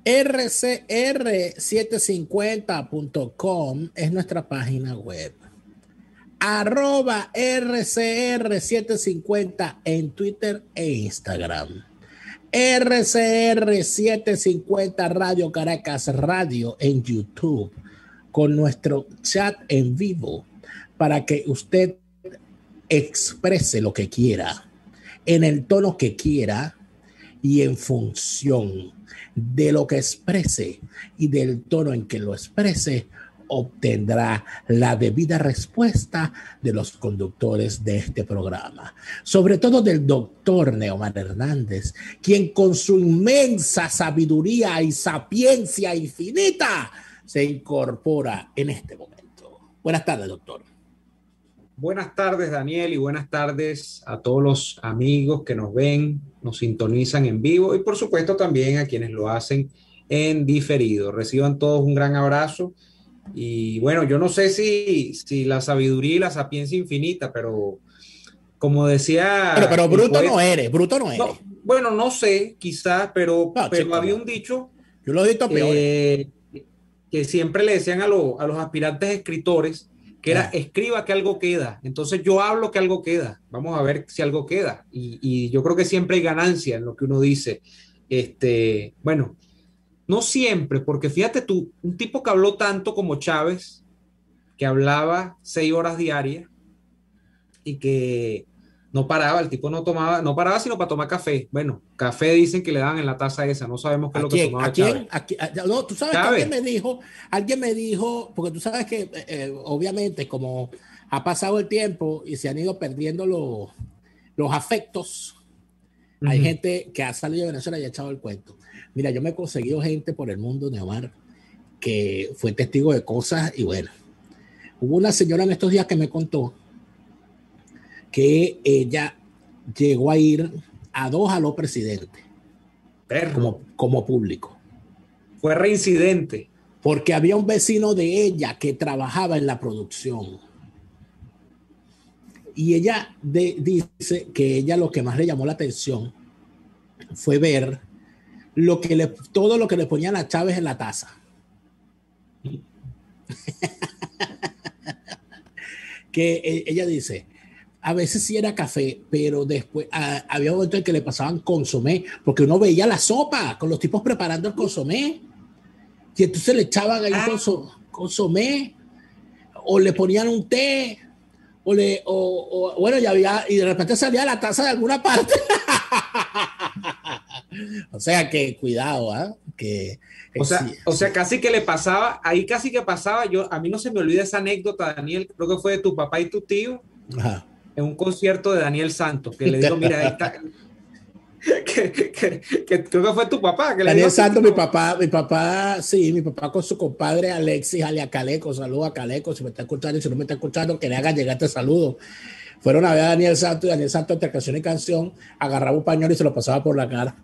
rcr750.com es nuestra página web. @rcr750 en Twitter e Instagram. RCR750 Radio Caracas Radio en YouTube, con nuestro chat en vivo para que usted exprese lo que quiera, en el tono que quiera y en función de lo que exprese y del tono en que lo exprese, obtendrá la debida respuesta de los conductores de este programa, sobre todo del doctor Neomar Hernández, quien con su inmensa sabiduría y sapiencia infinita se incorpora en este momento. Buenas tardes, doctor. Buenas tardes, Daniel, y buenas tardes a todos los amigos que nos ven, nos sintonizan en vivo y por supuesto también a quienes lo hacen en diferido. Reciban todos un gran abrazo. Y bueno, yo no sé si la sabiduría y la sapiencia infinita, pero como decía... Pero bruto no eres, bruto no eres. No, bueno, no sé, quizás, pero chico, había un dicho... Yo lo he visto peor. Que siempre le decían a los aspirantes escritores que era escriba que algo queda. Entonces yo hablo que algo queda. Vamos a ver si algo queda. Y yo creo que siempre hay ganancia en lo que uno dice. Bueno... No siempre, porque fíjate tú, un tipo que habló tanto como Chávez, que hablaba 6 horas diarias y que no paraba, el tipo no paraba sino para tomar café. Bueno, café dicen que le daban en la taza esa, no sabemos qué es lo que tomaba Chávez. No, tú sabes Chávez. Que alguien me dijo, porque tú sabes que obviamente como ha pasado el tiempo y se han ido perdiendo los afectos, hay gente que ha salido de Venezuela y ha echado el cuento. Mira, yo me he conseguido gente por el mundo, Neomar, que fue testigo de cosas y bueno, hubo una señora en estos días que me contó que ella llegó a ir a 2 a los presidentes como público. Fue reincidente. Porque había un vecino de ella que trabajaba en la producción. Y ella dice que ella lo que más le llamó la atención fue ver todo lo que le ponían a Chávez en la taza. Que ella dice, a veces sí era café, pero después había un momento en que le pasaban consomé, porque uno veía la sopa con los tipos preparando el consomé, y entonces le echaban ahí consomé, o le ponían un té, bueno, ya había, y de repente salía la taza de alguna parte. O sea que cuidado, que o sea, casi que le pasaba, ahí casi que pasaba, a mí no se me olvida esa anécdota, Daniel, creo que fue de tu papá y tu tío, en un concierto de Daniel Santos, que le dijo, mira, ahí está, que creo que fue tu papá. Que Daniel Santos, mi papá con su compadre Alexis, alias Caleco, saludo a Caleco, si me está escuchando y si no me está escuchando, que le haga llegar este saludo. Fueron a ver a Daniel Santos y Daniel Santos entre canción y canción agarraba un pañuelo y se lo pasaba por la cara.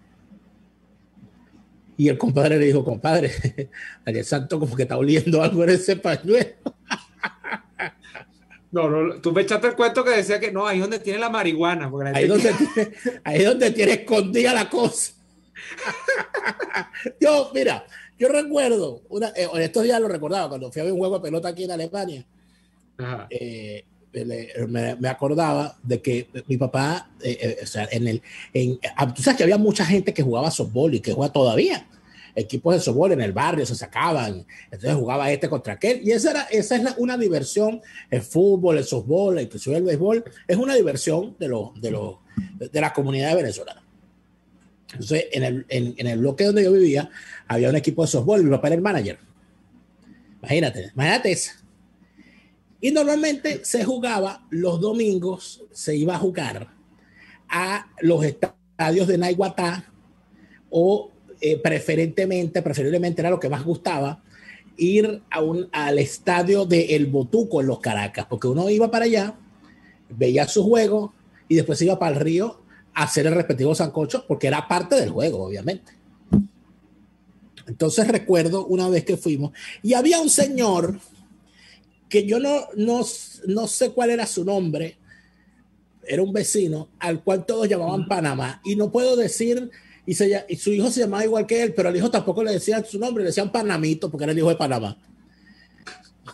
Y el compadre le dijo, compadre, Daniel Santos como que está oliendo algo en ese pañuelo. No, tú me echaste el cuento que decía que no, ahí es donde tiene la marihuana. Ahí es donde tiene escondida la cosa. Yo recuerdo, en estos días lo recordaba, cuando fui a ver un juego de pelota aquí en Alemania, me acordaba de que mi papá, o sea, tú sabes que había mucha gente que jugaba softball y que juega todavía. Equipos de softball en el barrio se sacaban, entonces jugaba contra aquel, y esa es una diversión. El fútbol, el softball, inclusive el béisbol, es una diversión de la comunidad venezolana. Entonces, en el bloque donde yo vivía, había un equipo de softball y mi papá era el manager. Imagínate eso. Y normalmente se jugaba los domingos, se iba a jugar a los estadios de Naiguatá o preferiblemente era lo que más gustaba, ir al estadio de El Botuco en Los Caracas, porque uno iba para allá, veía su juego y después se iba para el río a hacer el respectivo sancocho, porque era parte del juego, obviamente. Entonces recuerdo una vez que fuimos y había un señor que yo no sé cuál era su nombre, era un vecino al cual todos llamaban Panamá, y no puedo decir y su hijo se llamaba igual que él, pero al hijo tampoco le decían su nombre, le decían Panamito porque era el hijo de Panamá.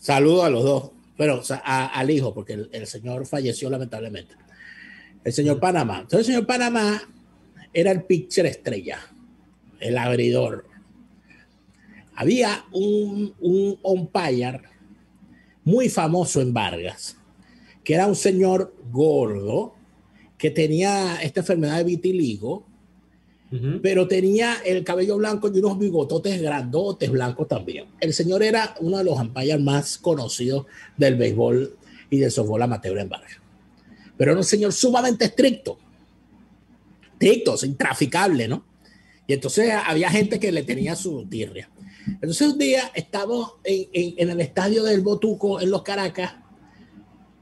Saludo a los dos, pero o sea, al hijo, porque el señor falleció lamentablemente. El señor Panamá. Entonces el señor Panamá era el pitcher estrella, el abridor. Había un umpire muy famoso en Vargas, que era un señor gordo que tenía esta enfermedad de vitiligo, pero tenía el cabello blanco y unos bigototes grandotes blancos también. El señor era uno de los umpires más conocidos del béisbol y del softball amateur en Vargas. Pero era un señor sumamente estricto, intraficable, ¿no? Y entonces había gente que le tenía su tirria. Entonces un día estamos en el estadio del Botuco en Los Caracas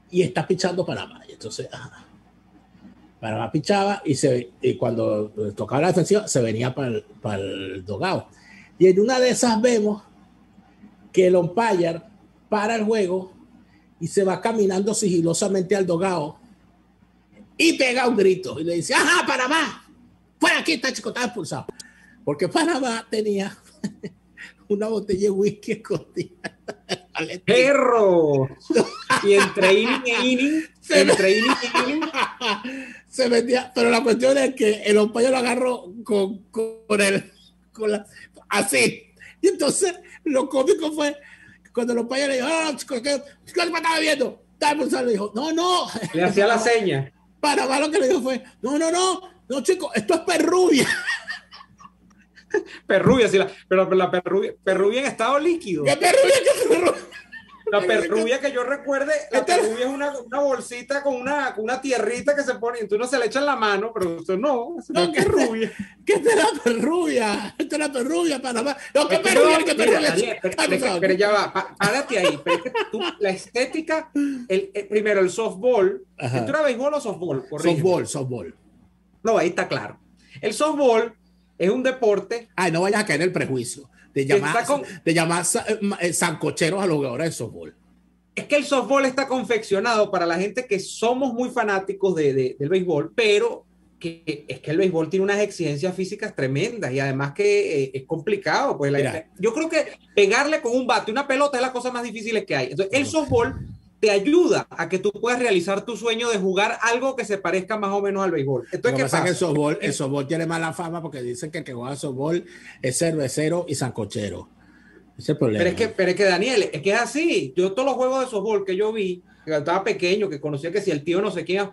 y está pichando Panamá. Y entonces Panamá pichaba y cuando tocaba la defensiva se venía para el dogado. Y en una de esas vemos que el umpire para el juego y se va caminando sigilosamente al dogado y pega un grito y le dice: ¡ajá, Panamá! ¡Fuera aquí, está chico, está expulsado! Porque Panamá tenía una botella de whisky escondida. ¡Perro! Y entre inning e inning, se metía, pero la cuestión es que el umpire lo agarró así. Y entonces lo cómico fue cuando el umpire le dijo: chicos, ¿qué me estaba viendo? Le dijo: no. Le hacía la seña. Panamá lo que le dijo fue: no, chicos, esto es Perrubia. Perrubia, sí, pero la perrubia en estado líquido. ¿Qué Perrubia? La perrubia que yo recuerde, la perrubia es una bolsita con una tierrita que se pone, entonces uno se le echa en la mano, pero eso no, es una perrubia. ¿Qué es la perrubia? Esta es la perrubia, Panamá. No, ¿qué perrubia? Pero ya va, párate ahí. Pero es que la estética, primero el softball, ¿esto era béisbol o softball? Softball. No, ahí está claro. El softball es un deporte. Ay, no vayas a caer en el prejuicio de llamar sancocheros a los jugadores de softball. Es que el softball está confeccionado para la gente que somos muy fanáticos del béisbol, pero es que el béisbol tiene unas exigencias físicas tremendas y además que es complicado. Pues yo creo que pegarle con un bate una pelota es la cosa más difícil que hay. Entonces, el softball te ayuda a que tú puedas realizar tu sueño de jugar algo que se parezca más o menos al béisbol. Entonces, ¿qué pasa? Que el softball tiene mala fama porque dicen que el que juega softball es cervecero y sancochero. Ese es el problema. Pero es que Daniel, es que es así. Yo todos los juegos de softball que yo vi, que estaba pequeño, que conocía que si el tío no sé quién,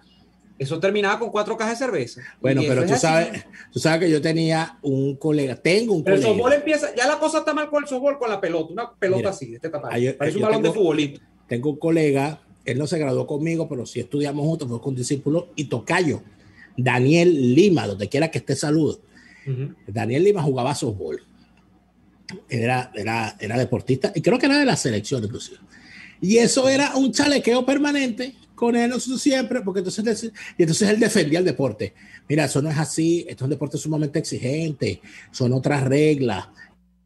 eso terminaba con 4 cajas de cerveza. Bueno, pero tú sabes que yo tenía un colega, el softball empieza, ya la cosa está mal con el softball, con la pelota, una pelota así, de este tamaño. Parece un balón de futbolito. Tengo un colega, él no se graduó conmigo, pero sí estudiamos juntos, fue con discípulo y tocayo, Daniel Lima, donde quiera que esté, saludo. Daniel Lima jugaba softball. Era deportista y creo que era de la selección inclusive. Y eso era un chalequeo permanente con él, nosotros siempre, porque entonces él defendía el deporte. Mira, eso no es así, esto es un deporte sumamente exigente, son otras reglas.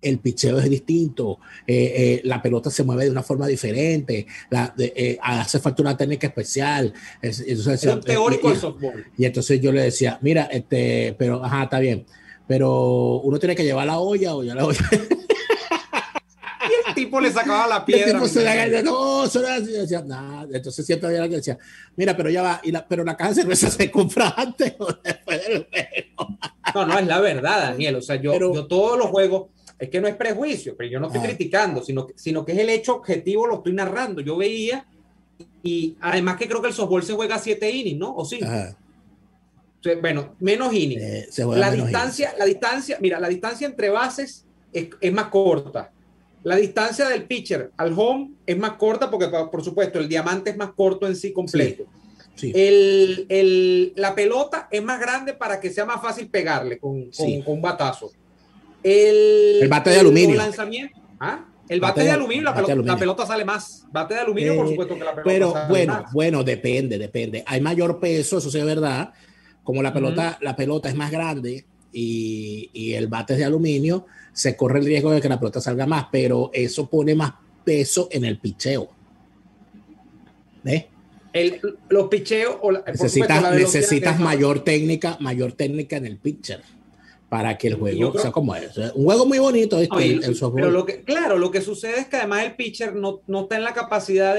El picheo es distinto, la pelota se mueve de una forma diferente, hace falta una técnica especial. Entonces, es un teórico del softball. Y entonces yo le decía: mira, pero está bien, pero uno tiene que llevar la olla o ya la olla. Y el tipo le sacaba la piedra. Decía, nah. Entonces siempre había alguien que decía: mira, pero ya va, pero la caja de cerveza se compra antes o después del juego. No, es la verdad, Daniel. O sea, yo todos los juegos. Es que no es prejuicio, pero yo no estoy criticando, sino que es el hecho objetivo, lo estoy narrando. Yo veía, y además que creo que el softball se juega 7 innings, ¿no? O 5. O sea, bueno, menos innings. La distancia entre bases es más corta. La distancia del pitcher al home es más corta porque, por supuesto, el diamante es más corto en sí completo. Sí. La pelota es más grande para que sea más fácil pegarle con un batazo. El bate de aluminio. El bate de aluminio, la pelota sale más. Bate de aluminio, por supuesto que la pelota sale más. Bueno, depende. Hay mayor peso, eso sí es verdad. Como la pelota es más grande y el bate es de aluminio, se corre el riesgo de que la pelota salga más, pero eso pone más peso en el picheo. Los picheos necesitas mayor técnica en el pitcher para que el juego sea como es. Un juego muy bonito, ¿viste? El softball. Pero lo que sucede es que además el pitcher no está en la capacidad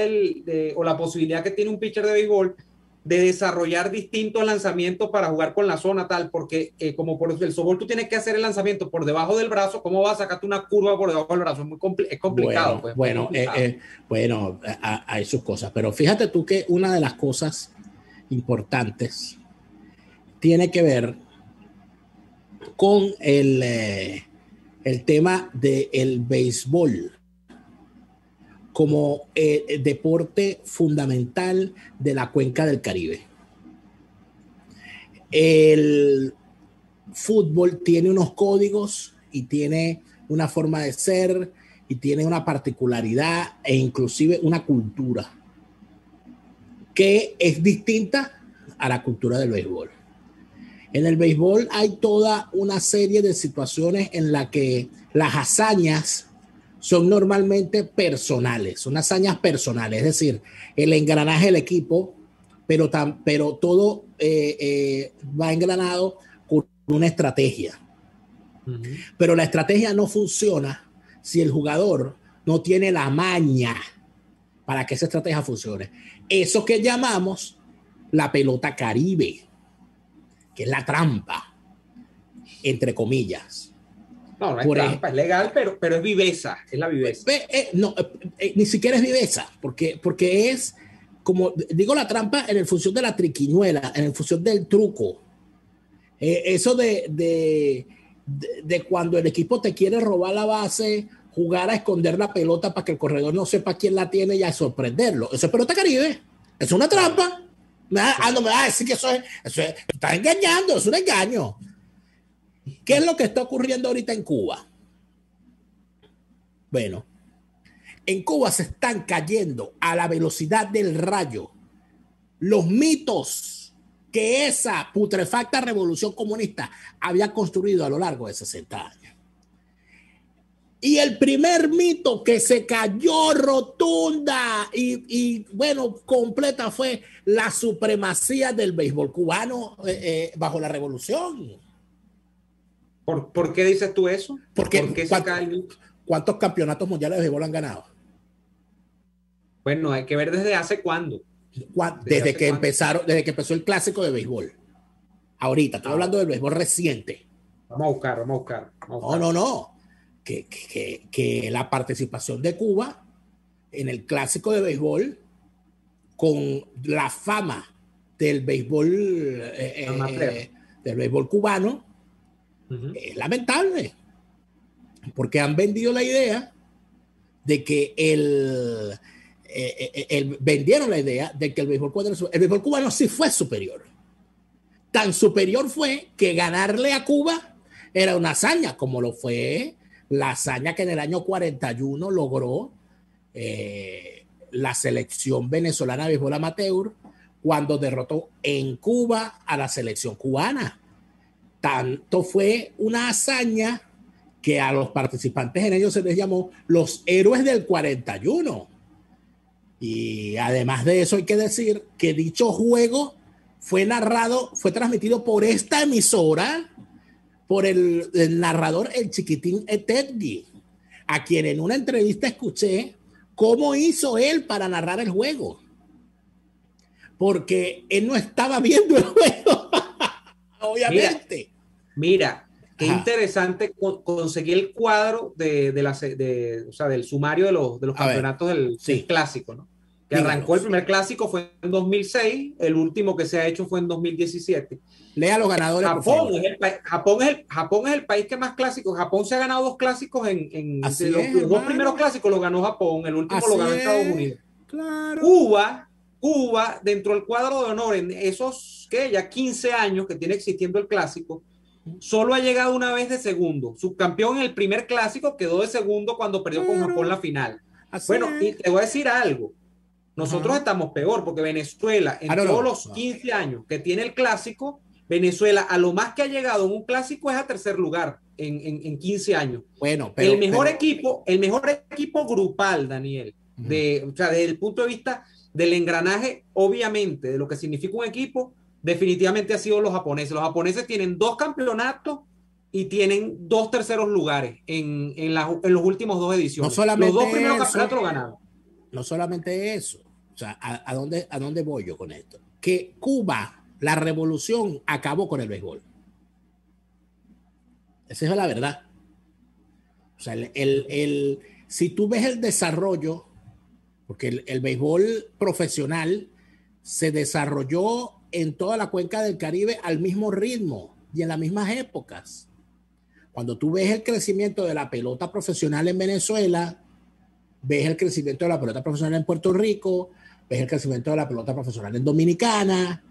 o la posibilidad que tiene un pitcher de béisbol de desarrollar distintos lanzamientos para jugar con la zona tal, porque como por el softball tú tienes que hacer el lanzamiento por debajo del brazo, ¿cómo vas a sacarte una curva por debajo del brazo? Es complicado. Bueno, hay sus cosas, pero fíjate tú que una de las cosas importantes tiene que ver con el tema del béisbol como deporte fundamental de la cuenca del Caribe. El fútbol tiene unos códigos y tiene una forma de ser y tiene una particularidad e inclusive una cultura que es distinta a la cultura del béisbol. En el béisbol hay toda una serie de situaciones en las que las hazañas son normalmente personales, son hazañas personales, es decir, el engranaje del equipo, pero todo va engranado con una estrategia. Uh-huh. Pero la estrategia no funciona si el jugador no tiene la maña para que esa estrategia funcione. Eso que llamamos la pelota Caribe, que es la trampa, entre comillas. No es trampa, es legal, pero es viveza, es la viveza. Ni siquiera es viveza, porque es, como digo, la trampa en función de la triquiñuela, en función del truco. Eso de cuando el equipo te quiere robar la base, jugar a esconder la pelota para que el corredor no sepa quién la tiene y a sorprenderlo. Eso es pelota Caribe, es una trampa. No me vas a decir que eso es, estás engañando, es un engaño. ¿Qué es lo que está ocurriendo ahorita en Cuba? Bueno, en Cuba se están cayendo a la velocidad del rayo los mitos que esa putrefacta revolución comunista había construido a lo largo de 60 años. Y el primer mito que se cayó rotunda y completa fue la supremacía del béisbol cubano bajo la revolución. ¿Por qué dices tú eso? ¿Cuántos campeonatos mundiales de béisbol han ganado? Bueno, hay que ver desde hace cuándo. Desde que empezó el clásico de béisbol. Ahorita, estoy hablando del béisbol reciente. Vamos a buscar. No. Que la participación de Cuba en el clásico de béisbol con la fama del béisbol cubano, uh-huh, es lamentable, porque han vendido la idea de que vendieron la idea de que el béisbol cubano sí fue superior. Tan superior fue que ganarle a Cuba era una hazaña, como lo fue la hazaña que en el año 41 logró la selección venezolana de béisbol amateur cuando derrotó en Cuba a la selección cubana. Tanto fue una hazaña que a los participantes en ellos se les llamó los héroes del 41. Y además de eso hay que decir que dicho juego fue transmitido por esta emisora, por el narrador, el Chiquitín Etegui, a quien en una entrevista escuché cómo hizo él para narrar el juego. Porque él no estaba viendo el juego, obviamente. Mira, qué interesante conseguir el cuadro del sumario de los campeonatos del clásico, ¿no? Que arrancó el primer clásico fue en 2006, el último que se ha hecho fue en 2017. Lea los ganadores. Japón es el país que más clásicos. Japón se ha ganado 2 clásicos los 2 primeros clásicos los ganó Japón, el último lo ganó Estados Unidos. Claro. Cuba, dentro del cuadro de honor, en esos ya 15 años que tiene existiendo el clásico, solo ha llegado una vez de segundo. Subcampeón en el primer clásico, quedó de segundo cuando perdió con Japón la final. Y te voy a decir algo. Nosotros estamos peor porque Venezuela, los 15 años que tiene el clásico, Venezuela a lo más que ha llegado en un clásico es a tercer lugar en 15 años. Bueno, el mejor equipo grupal, Daniel, desde el punto de vista del engranaje, obviamente, de lo que significa un equipo, definitivamente ha sido los japoneses. Los japoneses tienen 2 campeonatos y tienen 2 terceros lugares en los últimos 2 ediciones. No solamente Los 2 primeros eso, campeonatos lo ganaron. no solamente eso, o sea, ¿a dónde voy yo con esto? Que Cuba, la revolución acabó con el béisbol. Esa es la verdad. O sea, si tú ves el desarrollo, porque el béisbol profesional se desarrolló en toda la cuenca del Caribe al mismo ritmo y en las mismas épocas. Cuando tú ves el crecimiento de la pelota profesional en Venezuela, ves el crecimiento de la pelota profesional en Puerto Rico, ves el crecimiento de la pelota profesional en Dominicana,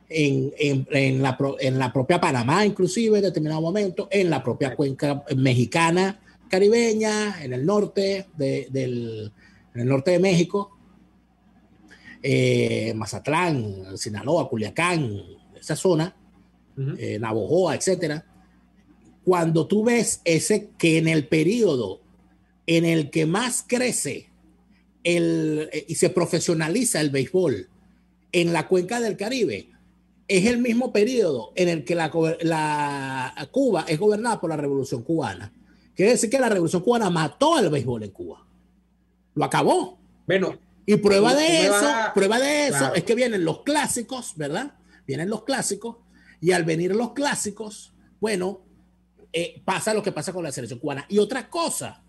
en la propia Panamá, inclusive en determinado momento, en la propia cuenca mexicana, caribeña, en el norte en el norte de México, Mazatlán, Sinaloa, Culiacán, esa zona, Navojoa, etcétera. Cuando tú ves que en el periodo en el que más crece y se profesionaliza el béisbol en la cuenca del Caribe, es el mismo periodo en el que Cuba es gobernada por la Revolución Cubana. Quiere decir que la Revolución Cubana mató al béisbol en Cuba. Lo acabó. Bueno, y prueba de eso claro, es que vienen los clásicos, ¿verdad? Vienen los clásicos, y al venir los clásicos, bueno, pasa lo que pasa con la selección cubana. Y otra cosa,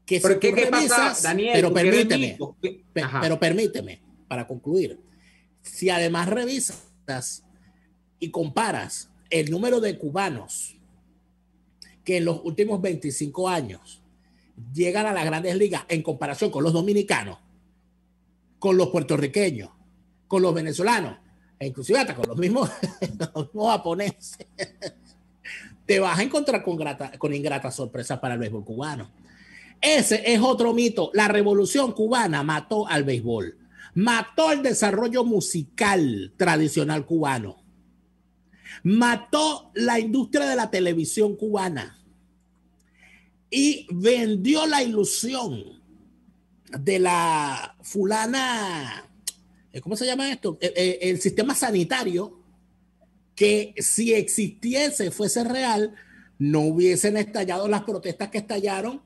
que si tú revisas, Daniel, pero permíteme, para concluir, si además revisas y comparas el número de cubanos que en los últimos 25 años llegan a las grandes ligas en comparación con los dominicanos, con los puertorriqueños, con los venezolanos, e inclusive hasta con los mismos japoneses, te vas a encontrar con ingratas sorpresas para el béisbol cubano. Ese es otro mito. La revolución cubana mató al béisbol, mató el desarrollo musical tradicional cubano, mató la industria de la televisión cubana y vendió la ilusión de la fulana, ¿cómo se llama esto? El sistema sanitario, que si existiese, fuese real, no hubiesen estallado las protestas que estallaron,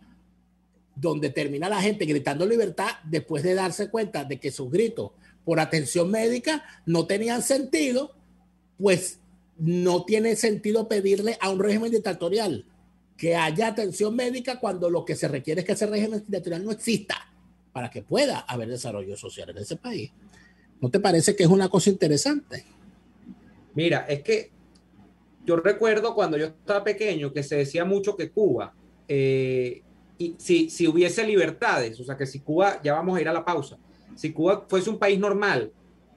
donde termina la gente gritando libertad después de darse cuenta de que sus gritos por atención médica no tenían sentido. Pues no tiene sentido pedirle a un régimen dictatorial que haya atención médica cuando lo que se requiere es que ese régimen dictatorial no exista para que pueda haber desarrollo social en ese país. ¿No te parece que es una cosa interesante? Mira, es que yo recuerdo cuando yo estaba pequeño que se decía mucho que Cuba, y si hubiese libertades, o sea que si Cuba, ya vamos a ir a la pausa, si Cuba fuese un país normal,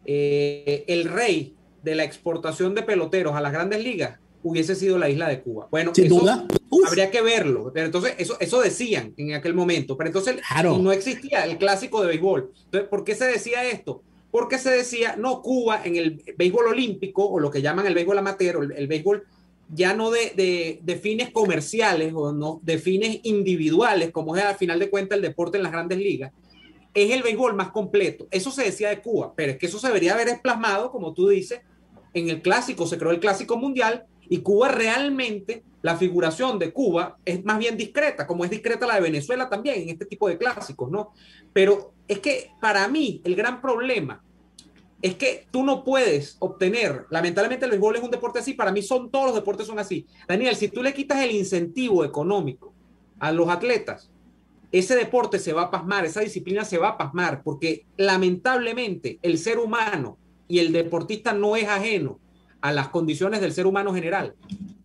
el rey de la exportación de peloteros a las grandes ligas hubiese sido la isla de Cuba. Bueno, sin duda. Habría que verlo, pero entonces eso decían en aquel momento, pero entonces claro, no existía el clásico de béisbol. Entonces, ¿por qué se decía esto? Porque se decía, no, Cuba en el béisbol olímpico, o lo que llaman el béisbol amateur, el béisbol ya no de fines comerciales o no de fines individuales, como es al final de cuentas el deporte en las grandes ligas, es el béisbol más completo. Eso se decía de Cuba, pero es que eso se debería haber plasmado, como tú dices, en el clásico. Se creó el clásico mundial y Cuba realmente, la figuración de Cuba es más bien discreta, como es discreta la de Venezuela también en este tipo de clásicos, ¿no? Pero es que para mí el gran problema es que tú no puedes obtener, lamentablemente el béisbol es un deporte así, para mí todos los deportes son así. Daniel, si tú le quitas el incentivo económico a los atletas, ese deporte se va a pasmar, esa disciplina se va a pasmar, porque lamentablemente el ser humano y el deportista no es ajeno a las condiciones del ser humano general.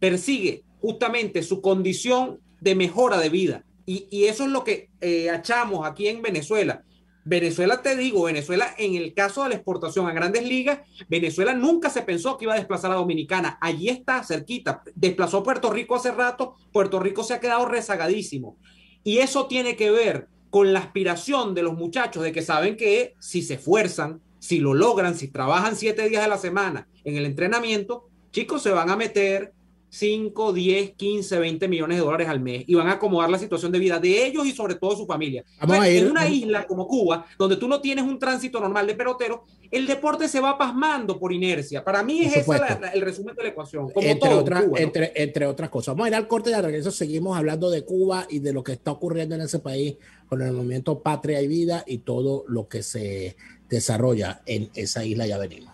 Persigue justamente su condición de mejora de vida. Y eso es lo que achamos aquí en Venezuela. Venezuela, te digo, Venezuela en el caso de la exportación a grandes ligas, Venezuela nunca se pensó que iba a desplazar a Dominicana. Allí está, cerquita. Desplazó a Puerto Rico hace rato, Puerto Rico se ha quedado rezagadísimo. Y eso tiene que ver con la aspiración de los muchachos de que saben que si se esfuerzan, si lo logran, si trabajan 7 días de la semana en el entrenamiento, chicos, se van a meter 5, 10, 15, 20 millones de dólares al mes y van a acomodar la situación de vida de ellos y sobre todo de su familia. En una isla como Cuba, donde tú no tienes un tránsito normal de peloteros, el deporte se va pasmando por inercia. Para mí es ese el resumen de la ecuación. Como entre otras cosas. Vamos a ir al corte y al regreso seguimos hablando de Cuba y de lo que está ocurriendo en ese país con el movimiento Patria y Vida y todo lo que se desarrolla en esa isla. Ya venimos.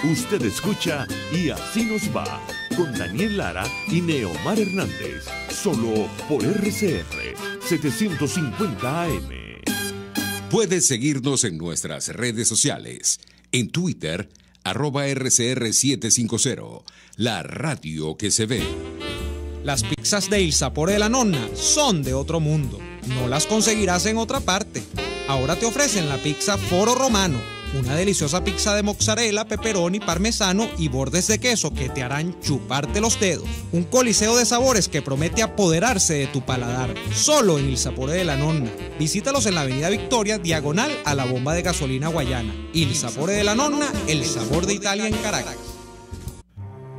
Usted escucha Y Así Nos Va, con Daniel Lara y Neomar Hernández, solo por RCR 750 AM. Puedes seguirnos en nuestras redes sociales, en Twitter, @RCR750, la radio que se ve. Las pizzas de Il Sapore de la Nonna son de otro mundo, no las conseguirás en otra parte. Ahora te ofrecen la pizza Foro Romano, una deliciosa pizza de mozzarella, pepperoni, parmesano y bordes de queso que te harán chuparte los dedos. Un coliseo de sabores que promete apoderarse de tu paladar, solo en Il Sapore de la Nonna. Visítalos en la Avenida Victoria, diagonal a la bomba de gasolina Guayana. Il Sapore de la Nonna, el sabor de Italia en Caracas.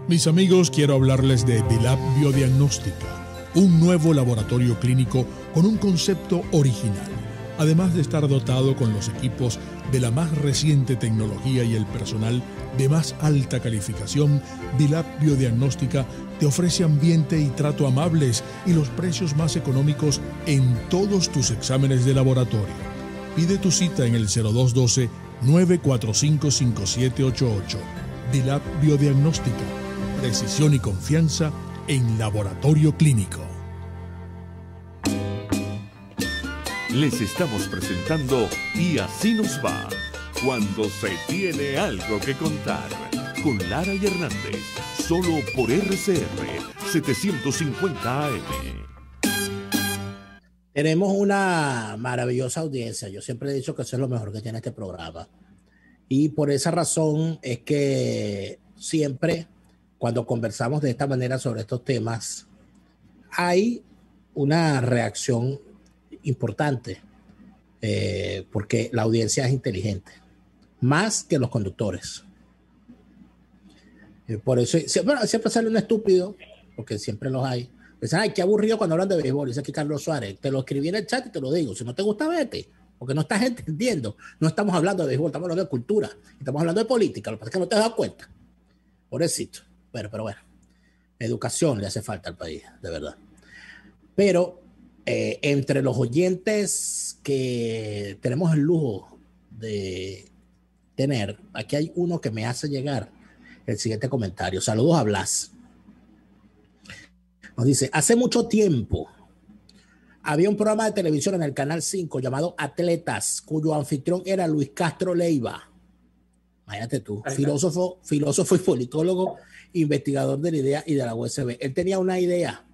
Mis amigos, quiero hablarles de Dilab Biodiagnóstica, un nuevo laboratorio clínico con un concepto original. Además de estar dotado con los equipos de la más reciente tecnología y el personal de más alta calificación, Dilab Biodiagnóstica te ofrece ambiente y trato amables y los precios más económicos en todos tus exámenes de laboratorio. Pide tu cita en el 0212-945-5788. Dilab Biodiagnóstica, precisión y confianza en laboratorio clínico. Les estamos presentando Y Así Nos Va, cuando se tiene algo que contar, con Lara y Hernández, solo por RCR 750 AM. Tenemos una maravillosa audiencia. Yo siempre he dicho que eso es lo mejor que tiene este programa. Y por esa razón es que siempre cuando conversamos de esta manera sobre estos temas, hay una reacción importante, porque la audiencia es inteligente, más que los conductores. Por eso siempre sale un estúpido, porque siempre los hay. Dicen, ay, qué aburrido cuando hablan de béisbol. Dice aquí Carlos Suárez, te lo escribí en el chat y te lo digo. Si no te gusta, vete, porque no estás entendiendo. No estamos hablando de béisbol, estamos hablando de cultura, estamos hablando de política. Lo que pasa es que no te has dado cuenta. Pobrecito. Pero bueno, educación le hace falta al país, de verdad. Pero entre los oyentes que tenemos el lujo de tener, aquí hay uno que me hace llegar el siguiente comentario. Saludos a Blas. Nos dice, hace mucho tiempo había un programa de televisión en el Canal 5 llamado Atletas, cuyo anfitrión era Luis Castro Leiva. Imagínate tú, filósofo y politólogo, investigador de la idea y de la USB. Él tenía una idea.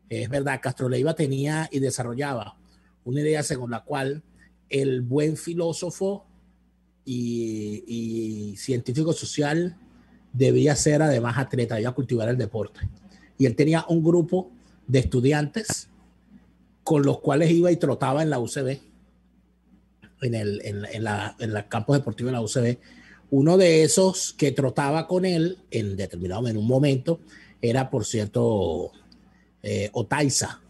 Es verdad, Castro Leiva tenía y desarrollaba una idea según la cual el buen filósofo y científico social debía ser además atleta, debía cultivar el deporte. Y él tenía un grupo de estudiantes con los cuales iba y trotaba en la UCB, en la campus deportivo en la UCB. Uno de esos que trotaba con él en un momento, era, por cierto, Otaiza,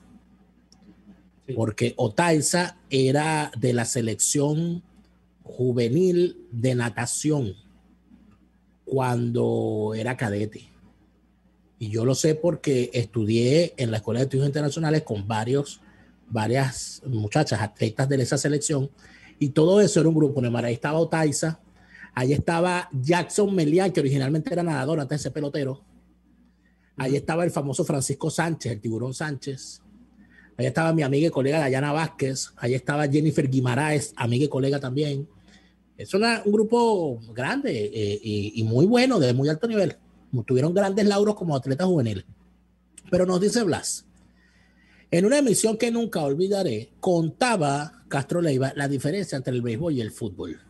sí. Porque Otaiza era de la selección juvenil de natación cuando era cadete. Y yo lo sé porque estudié en la Escuela de Estudios Internacionales con varias muchachas atletas de esa selección, y todo eso era un grupo. Ahí estaba Otaiza, ahí estaba Jackson Melián, que originalmente era nadador antes de ser pelotero. Ahí estaba el famoso Francisco Sánchez, el Tiburón Sánchez. Ahí estaba mi amiga y colega Dayana Vázquez. Ahí estaba Jennifer Guimaraes, amiga y colega también. Es un grupo grande y muy bueno, de muy alto nivel. Tuvieron grandes lauros como atletas juveniles. Pero nos dice Blas, en una emisión que nunca olvidaré, contaba Castro Leiva la diferencia entre el béisbol y el fútbol.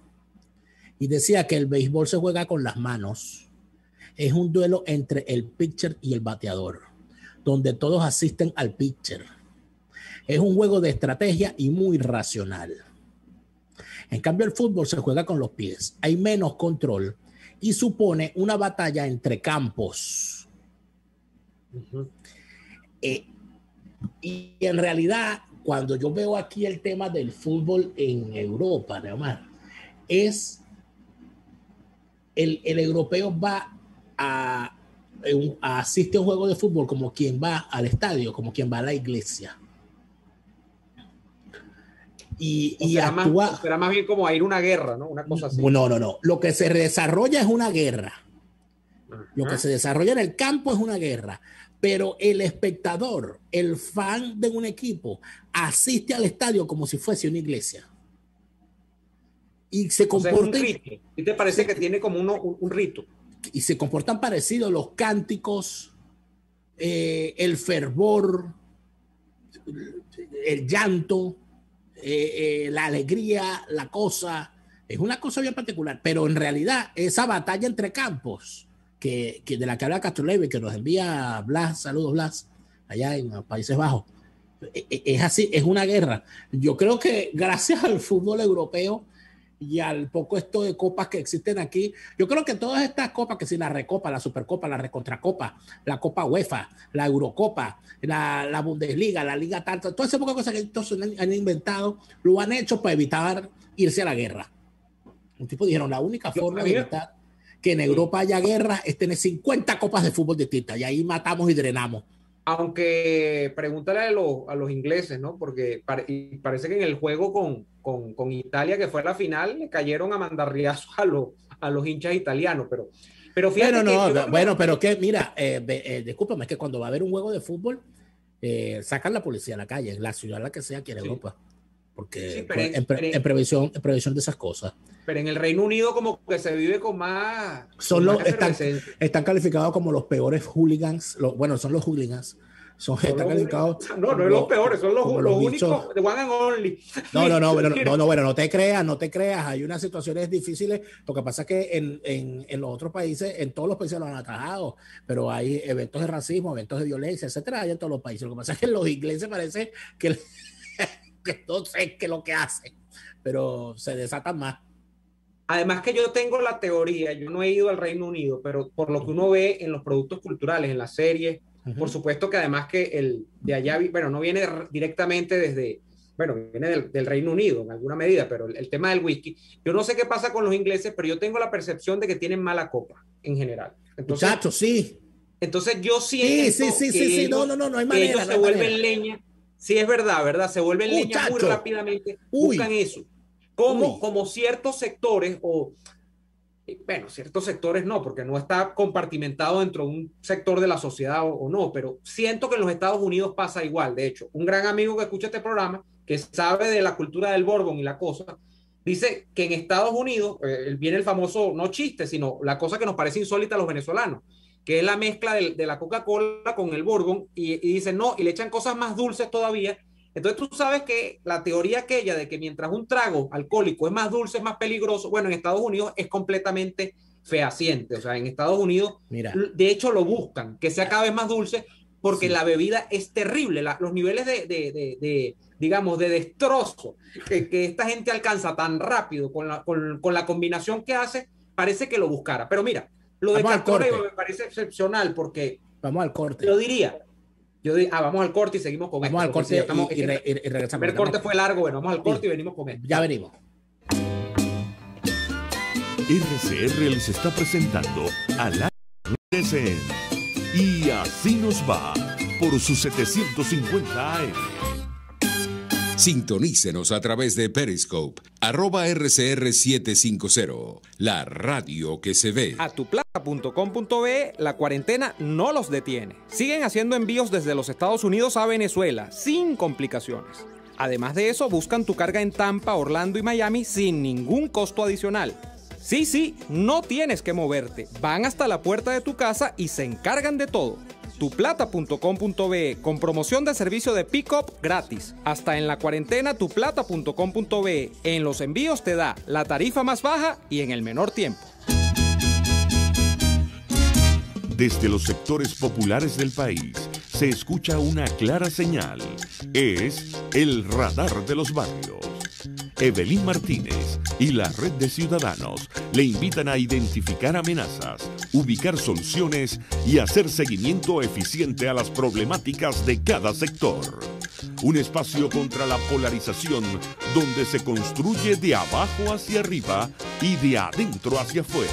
Y decía que el béisbol se juega con las manos. Es un duelo entre el pitcher y el bateador, donde todos asisten al pitcher. Es un juego de estrategia y muy racional. En cambio, el fútbol se juega con los pies. Hay menos control y supone una batalla entre campos. Y en realidad, cuando yo veo aquí el tema del fútbol en Europa, Neomar, es el europeo va asiste a un juego de fútbol como quien va al estadio, como quien va a la iglesia. Y actúa... Será más bien como a ir a una guerra, ¿no? Una cosa así. No. Lo que se desarrolla es una guerra. Lo que se desarrolla en el campo es una guerra. Pero el espectador, el fan de un equipo, asiste al estadio como si fuese una iglesia. Y se comporta... O sea, es un rito. ¿Y te parece que tiene como un rito? Y se comportan parecidos los cánticos, el fervor, el llanto, la alegría, la cosa. Es una cosa bien particular. Pero en realidad, esa batalla entre campos, que de la que habla Castro Leiva, que nos envía Blas, saludos Blas, allá en los Países Bajos, es así, es una guerra. Yo creo que gracias al fútbol europeo y al poco esto de copas que existen aquí, yo creo que todas estas copas, que si la Recopa, la Supercopa, la Recontracopa, la Copa UEFA, la Eurocopa, la Bundesliga, la Liga tal, todo ese poco de cosas que estos han inventado, lo han hecho para evitar irse a la guerra. Un tipo dijeron, la única forma de evitar que en Europa haya guerra es tener 50 copas de fútbol distintas, y ahí matamos y drenamos. Aunque pregúntale a los ingleses, ¿no? Porque parece que en el juego con Italia, que fue la final, le cayeron a mandarriazos a los hinchas italianos, pero fíjate pero que mira, discúlpame, es que cuando va a haber un juego de fútbol, sacan la policía a la calle, en la ciudad en la que sea aquí en Europa, porque en previsión de esas cosas. Pero en el Reino Unido como que se vive con más... Están calificados como los peores hooligans. Son los hooligans. Están calificados... No es los peores, son los únicos, the one and only. No te creas. Hay unas situaciones difíciles. Lo que pasa es que en los otros países, en todos los países lo han atajado, pero hay eventos de racismo, eventos de violencia, etcétera, hay en todos los países. Lo que pasa es que los ingleses parece que no sé qué es lo que hacen, pero se desatan más. Además que yo tengo la teoría, yo no he ido al Reino Unido, pero por lo que uno ve en los productos culturales, en las series, por supuesto que además que el de allá, no viene directamente viene del Reino Unido en alguna medida, pero el tema del whisky, yo no sé qué pasa con los ingleses, pero yo tengo la percepción de que tienen mala copa en general. Entonces, muchachos, sí. Entonces yo siento que ellos, no hay manera. Ellos se vuelven leña. Sí, es verdad, se vuelven leña muy rápidamente, buscan eso. Como ciertos sectores, ciertos sectores no, porque no está compartimentado dentro de un sector de la sociedad o no, pero siento que en los Estados Unidos pasa igual. De hecho, un gran amigo que escucha este programa, que sabe de la cultura del bourbon y la cosa, dice que en Estados Unidos viene el famoso, no chiste, sino la cosa que nos parece insólita a los venezolanos, que es la mezcla de la Coca-Cola con el bourbon, y dicen no, y le echan cosas más dulces todavía. Entonces tú sabes que la teoría aquella de que mientras un trago alcohólico es más dulce, es más peligroso, bueno, en Estados Unidos es completamente fehaciente. O sea, en Estados Unidos, de hecho, lo buscan, que sea cada vez más dulce, porque la bebida es terrible. Los niveles de destrozo que esta gente alcanza tan rápido con la combinación que hace, parece que lo buscara. Pero mira, lo de Castro Leiva me parece excepcional porque... Vamos al corte. Yo diría, vamos al corte y seguimos con esto. Vamos al corte y regresamos. El corte fue largo, vamos al corte y venimos con esto. Ya venimos. RCR les está presentando a la RCN. Y así nos va por sus 750 AM. Sintonícenos a través de Periscope, @RCR750, la radio que se ve. A tuplata.com.be, la cuarentena no los detiene. Siguen haciendo envíos desde los Estados Unidos a Venezuela, sin complicaciones. Además de eso, buscan tu carga en Tampa, Orlando y Miami sin ningún costo adicional. Sí, no tienes que moverte. Van hasta la puerta de tu casa y se encargan de todo. tuplata.com.be, con promoción de servicio de pick-up gratis. Hasta en la cuarentena, tuplata.com.be. En los envíos te da la tarifa más baja y en el menor tiempo. Desde los sectores populares del país se escucha una clara señal. Es el radar de los barrios. Evelyn Martínez y la Red de Ciudadanos le invitan a identificar amenazas, ubicar soluciones y hacer seguimiento eficiente a las problemáticas de cada sector. Un espacio contra la polarización donde se construye de abajo hacia arriba y de adentro hacia afuera.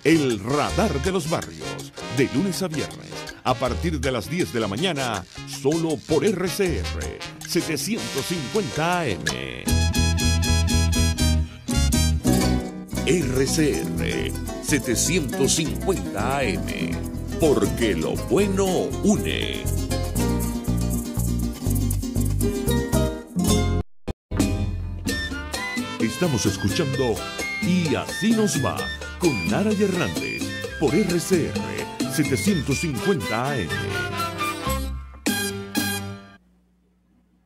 El Radar de los Barrios, de lunes a viernes, a partir de las 10 de la mañana, solo por RCR 750 AM. RCR 750 AM, porque lo bueno une. Estamos escuchando Y Así Nos Va, con Lara y Hernández, por RCR 750 AM.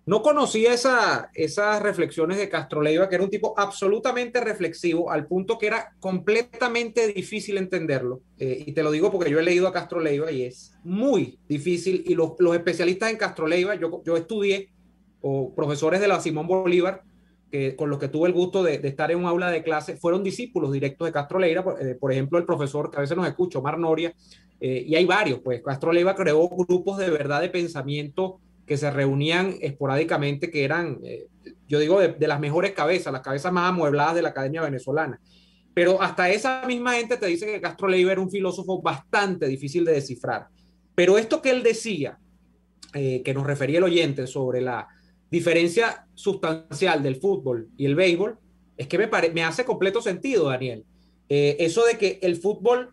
No conocía esas reflexiones de Castro Leiva, que era un tipo absolutamente reflexivo, al punto que era completamente difícil entenderlo. Y te lo digo porque yo he leído a Castro Leiva y es muy difícil. Y los especialistas en Castro Leiva, yo estudié, o profesores de la Simón Bolívar, con los que tuve el gusto de estar en un aula de clase, fueron discípulos directos de Castro Leiva. Por ejemplo, el profesor que a veces nos escucha, Omar Noria, y hay varios. Pues Castro Leiva creó grupos de verdad de pensamiento que se reunían esporádicamente, que eran, yo digo, de las mejores cabezas, las cabezas más amuebladas de la academia venezolana. Pero hasta esa misma gente te dice que Castro Leiva era un filósofo bastante difícil de descifrar. Pero esto que él decía, que nos refería el oyente sobre la diferencia sustancial del fútbol y el béisbol, es que me hace completo sentido, Daniel. Eso de que el fútbol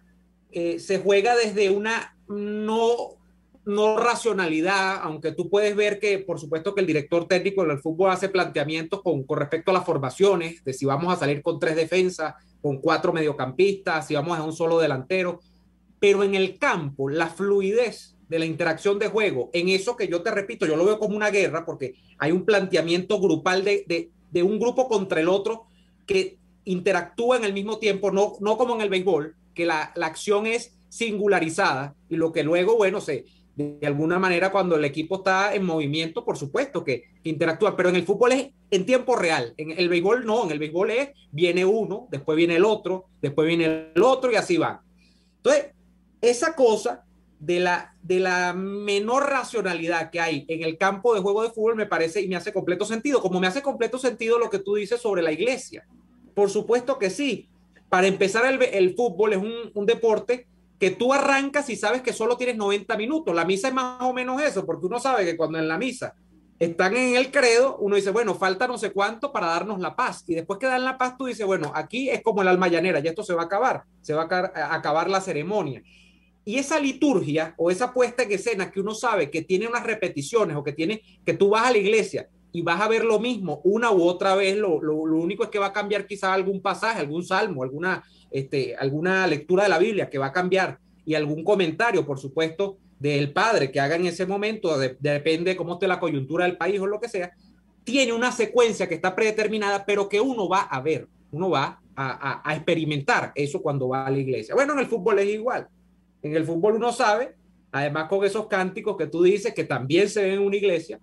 se juega desde una no racionalidad, aunque tú puedes ver que, por supuesto, que el director técnico del fútbol hace planteamientos con respecto a las formaciones, de si vamos a salir con 3 defensas, con 4 mediocampistas, si vamos a un solo delantero, pero en el campo, la fluidez de la interacción de juego, en eso que yo te repito, yo lo veo como una guerra, porque hay un planteamiento grupal de un grupo contra el otro que interactúa en el mismo tiempo, no como en el béisbol, que la acción es singularizada y lo que luego, bueno, de alguna manera cuando el equipo está en movimiento, por supuesto que interactúa, pero en el fútbol es en tiempo real, en el béisbol no, en el béisbol viene uno, después viene el otro, después viene el otro y así va. Entonces, esa cosa de la menor racionalidad que hay en el campo de juego de fútbol me parece y me hace completo sentido, como me hace completo sentido lo que tú dices sobre la iglesia. Por supuesto que sí. Para empezar, el fútbol es un deporte que tú arrancas y sabes que solo tienes 90 minutos. La misa es más o menos eso, porque uno sabe que cuando en la misa están en el credo, uno dice, bueno, falta no sé cuánto para darnos la paz. Y después que dan la paz, tú dices, bueno, aquí es como el alma llanera, ya esto se va a acabar, se va a acabar la ceremonia. Y esa liturgia o esa puesta en escena que uno sabe que tiene unas repeticiones o que tú vas a la iglesia y vas a ver lo mismo una u otra vez, lo único es que va a cambiar quizás algún pasaje, algún salmo, alguna lectura de la Biblia que va a cambiar y algún comentario, por supuesto, del padre que haga en ese momento, depende de cómo esté la coyuntura del país o lo que sea, tiene una secuencia que está predeterminada, pero que uno va a ver, uno va a experimentar eso cuando va a la iglesia. Bueno, en el fútbol es igual. En el fútbol uno sabe, además con esos cánticos que tú dices, que también se ven en una iglesia,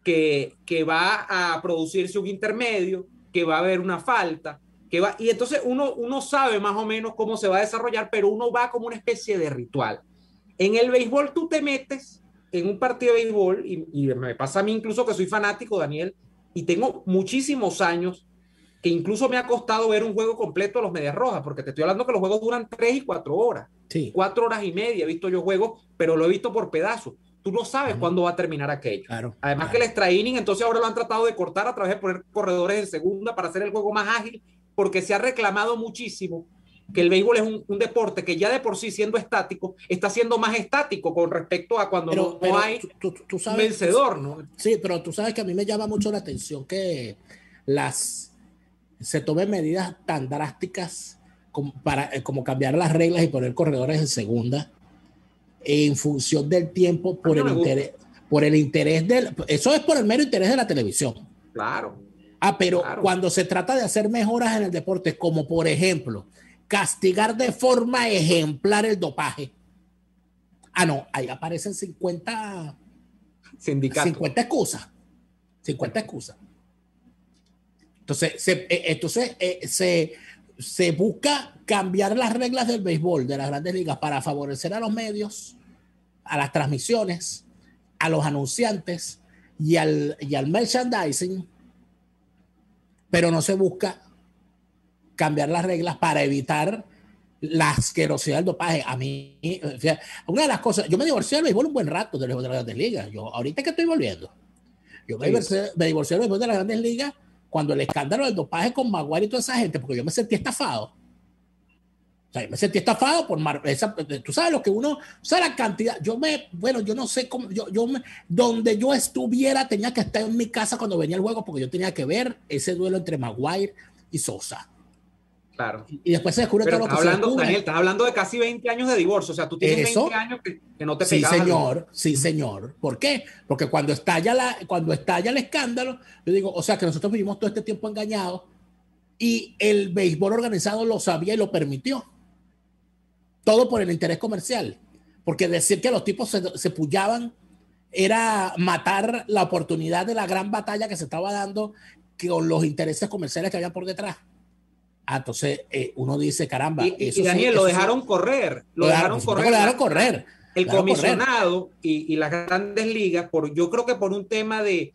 que va a producirse un intermedio, que va a haber una falta, y entonces uno sabe más o menos cómo se va a desarrollar, pero uno va como una especie de ritual. En el béisbol tú te metes en un partido de béisbol, y me pasa a mí incluso que soy fanático, Daniel, y tengo muchísimos años que incluso me ha costado ver un juego completo de los Medias Rojas, porque te estoy hablando que los juegos duran 3 y 4 horas. Sí. 4 horas y media he visto yo juegos, pero lo he visto por pedazos. Tú no sabes cuándo va a terminar aquello. Claro, además que el extra inning, entonces ahora lo han tratado de cortar a través de poner corredores en segunda para hacer el juego más ágil, porque se ha reclamado muchísimo que el béisbol es un deporte que ya de por sí, siendo estático, está siendo más estático con respecto a cuando no hay tú sabes, un vencedor, ¿no? Sí, pero tú sabes que a mí me llama mucho la atención que se tomen medidas tan drásticas como cambiar las reglas y poner corredores en segunda en función del tiempo por el interés eso es por el mero interés de la televisión. Claro. Pero claro, cuando se trata de hacer mejoras en el deporte, como por ejemplo castigar de forma ejemplar el dopaje, no, ahí aparecen 50 sindicatos, 50 excusas. Se busca cambiar las reglas del béisbol de las grandes ligas para favorecer a los medios, a las transmisiones, a los anunciantes y al merchandising, pero no se busca cambiar las reglas para evitar la asquerosidad del dopaje. A mí, fíjate, una de las cosas, yo me divorcié del béisbol un buen rato de las grandes ligas. Yo ahorita que estoy volviendo, me divorcié del béisbol de las grandes ligas cuando el escándalo del dopaje con Maguire y toda esa gente, porque yo me sentí estafado. O sea, yo me sentí estafado por tú sabes lo que uno, o sea, la cantidad, yo no sé cómo, donde yo estuviera tenía que estar en mi casa cuando venía el juego, porque yo tenía que ver ese duelo entre Maguire y Sosa. Claro. Y después se descubre todo lo que se descubre. Daniel, estás hablando de casi 20 años de divorcio, o sea, tú tienes 20 años que no te pegas. Sí, señor. ¿Por qué? Porque cuando estalla el escándalo, yo digo, o sea, que nosotros vivimos todo este tiempo engañados y el béisbol organizado lo sabía y lo permitió. Todo por el interés comercial. Porque decir que los tipos se pullaban era matar la oportunidad de la gran batalla que se estaba dando con los intereses comerciales que había por detrás. Entonces uno dice, caramba. Y Daniel, lo dejaron correr. Lo dejaron correr. El comisionado y las grandes ligas, yo creo que por un tema de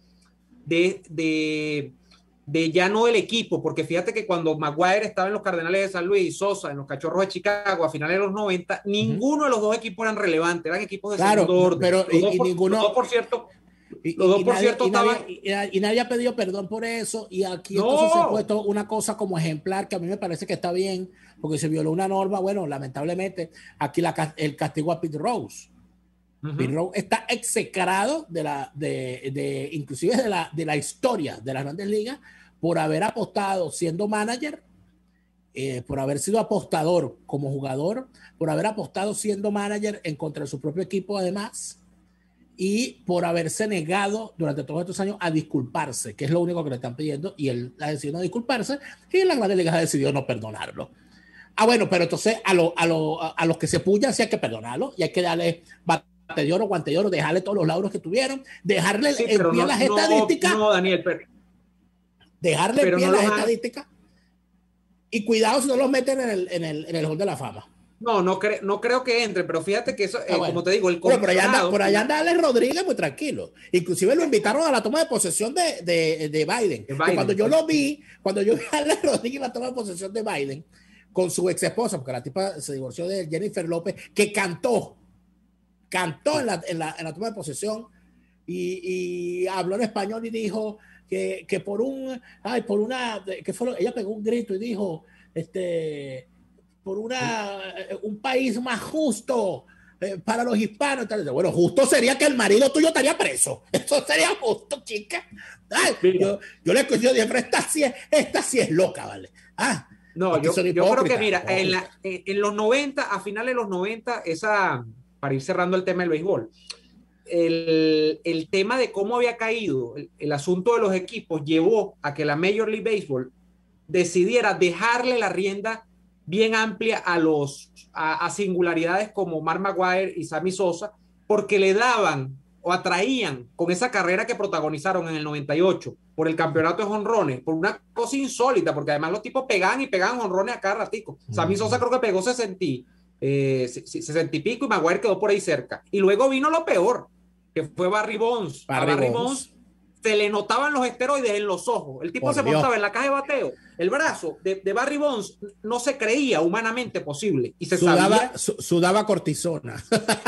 ya no del equipo, porque fíjate que cuando Maguire estaba en los Cardenales de San Luis y Sosa en los Cachorros de Chicago a finales de los 90, ninguno de los dos equipos eran relevantes, eran equipos de segundo orden. Pero ninguno. Los dos, por cierto, estaban. Y nadie ha pedido perdón por eso. Y aquí entonces se ha puesto una cosa como ejemplar que a mí me parece que está bien, porque se violó una norma. Bueno, lamentablemente, aquí el castigo a Pete Rose. Pete Rose está execrado inclusive de la historia de las grandes ligas por haber apostado siendo manager, por haber sido apostador como jugador, por haber apostado siendo manager en contra de su propio equipo además, y por haberse negado durante todos estos años a disculparse, que es lo único que le están pidiendo, y él ha decidido no disculparse, y la Grandes Ligas ha decidido no perdonarlo. Bueno, pero entonces a los que se pullan sí hay que perdonarlo, y hay que darle bate de oro, guante de oro, dejarle todos los lauros que tuvieron, dejarle en pie las estadísticas. No, Daniel, dejarle en pie las estadísticas, y cuidado si no los meten en el Hall de la Fama. No creo que entre, pero fíjate que eso, como te digo, el comisionado... Por allá anda Alex Rodríguez muy tranquilo. Inclusive lo invitaron a la toma de posesión de Biden. Cuando yo vi a Alex Rodríguez en la toma de posesión de Biden con su ex esposa, porque la tipa se divorció de Jennifer López, que cantó en la toma de posesión y habló en español y dijo que ella pegó un grito y dijo, por un país más justo para los hispanos. Bueno, justo sería que el marido tuyo estaría preso. Eso sería justo, chica. Yo le dije, pero esta sí es loca, ¿vale? Yo creo que, mira, en los 90, a finales de los 90, para ir cerrando el tema del béisbol, el tema de cómo había caído el asunto de los equipos llevó a que la Major League Baseball decidiera dejarle la rienda bien amplia a singularidades como Mark Maguire y Sammy Sosa, porque le daban o atraían con esa carrera que protagonizaron en el 98 por el campeonato de jonrones, por una cosa insólita, porque además los tipos pegaban jonrones a cada ratico. Sammy Sosa creo que pegó 60 y pico y Maguire quedó por ahí cerca. Y luego vino lo peor, que fue Barry Bonds. A Barry Bonds se le notaban los esteroides en los ojos. El tipo se montaba en la caja de bateo. El brazo de Barry Bonds no se creía humanamente posible. Y sudaba cortisona.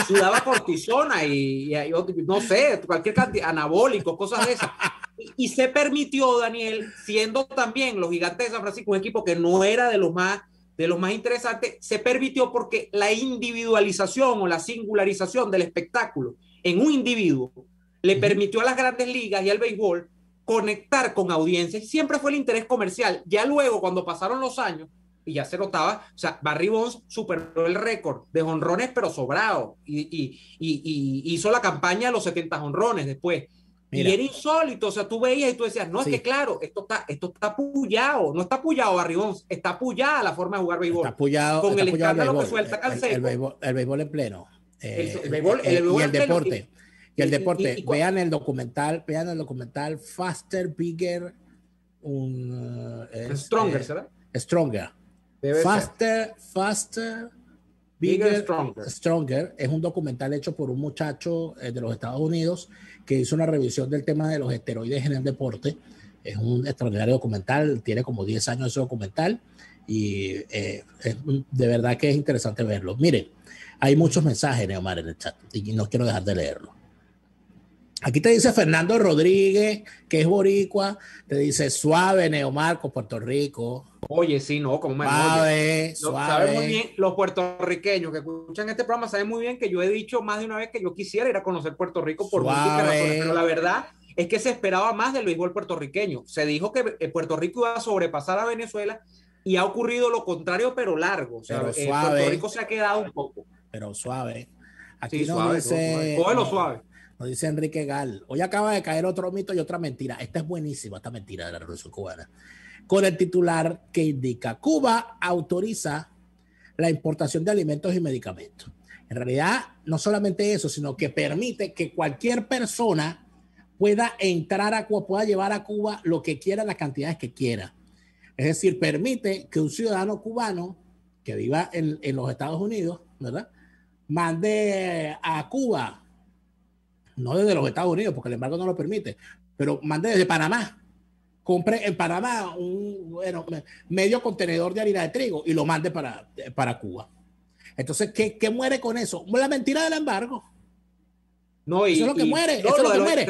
Sudaba cortisona y no sé, cualquier cantidad, anabólicos, cosas de esas. Y se permitió, Daniel, siendo también los Gigantes de San Francisco un equipo que no era de los más interesantes, se permitió porque la individualización o la singularización del espectáculo en un individuo le permitió a las grandes ligas y al béisbol conectar con audiencias. Siempre fue el interés comercial. Ya luego, cuando pasaron los años, y ya se notaba, o sea, Barry Bonds superó el récord de jonrones, pero sobrado, y hizo la campaña de los 70 jonrones después. Mira. Y era insólito, o sea, tú veías y tú decías, no, es que claro, esto está pullado, no está pullado Barry Bonds, está pullada la forma de jugar béisbol. Está pullado, con el escándalo béisbol, que suelta Canseco. El béisbol en pleno. El béisbol y el deporte. Pleno. Vean el documental Faster, Bigger, Stronger, ¿será? Stronger. Debe Faster, Bigger, Stronger. Stronger es un documental hecho por un muchacho de los Estados Unidos que hizo una revisión del tema de los esteroides en el deporte. Es un extraordinario documental, tiene como 10 años ese documental y de verdad que es interesante verlo. Mire, hay muchos mensajes, Neomar, en el chat y no quiero dejar de leerlo. Aquí te dice Fernando Rodríguez, que es boricua, te dice suave, Neomar, con Puerto Rico. Oye, sí, no, como me suave. Saben muy bien, los puertorriqueños que escuchan este programa saben muy bien que yo he dicho más de una vez que yo quisiera ir a conocer Puerto Rico por múltiples razones, pero la verdad es que se esperaba más del béisbol puertorriqueño. Se dijo que Puerto Rico iba a sobrepasar a Venezuela y ha ocurrido lo contrario, pero largo. O sea, Puerto Rico se ha quedado un poco. Pero suave. Aquí sí, suave, suave. Nos dice Enrique Gal. Hoy acaba de caer otro mito y otra mentira. Esta es buenísima, esta mentira de la Revolución Cubana. Con el titular que indica: Cuba autoriza la importación de alimentos y medicamentos. En realidad, no solamente eso, sino que permite que cualquier persona pueda entrar a Cuba, pueda llevar a Cuba lo que quiera, las cantidades que quiera. Es decir, permite que un ciudadano cubano que viva en los Estados Unidos, ¿verdad?, mande a Cuba, no desde los Estados Unidos, porque el embargo no lo permite, pero mande desde Panamá, compre en Panamá medio contenedor de harina de trigo y lo mande para Cuba. Entonces, ¿qué muere con eso? La mentira del embargo. No, eso es lo que muere. Eso es lo que muere.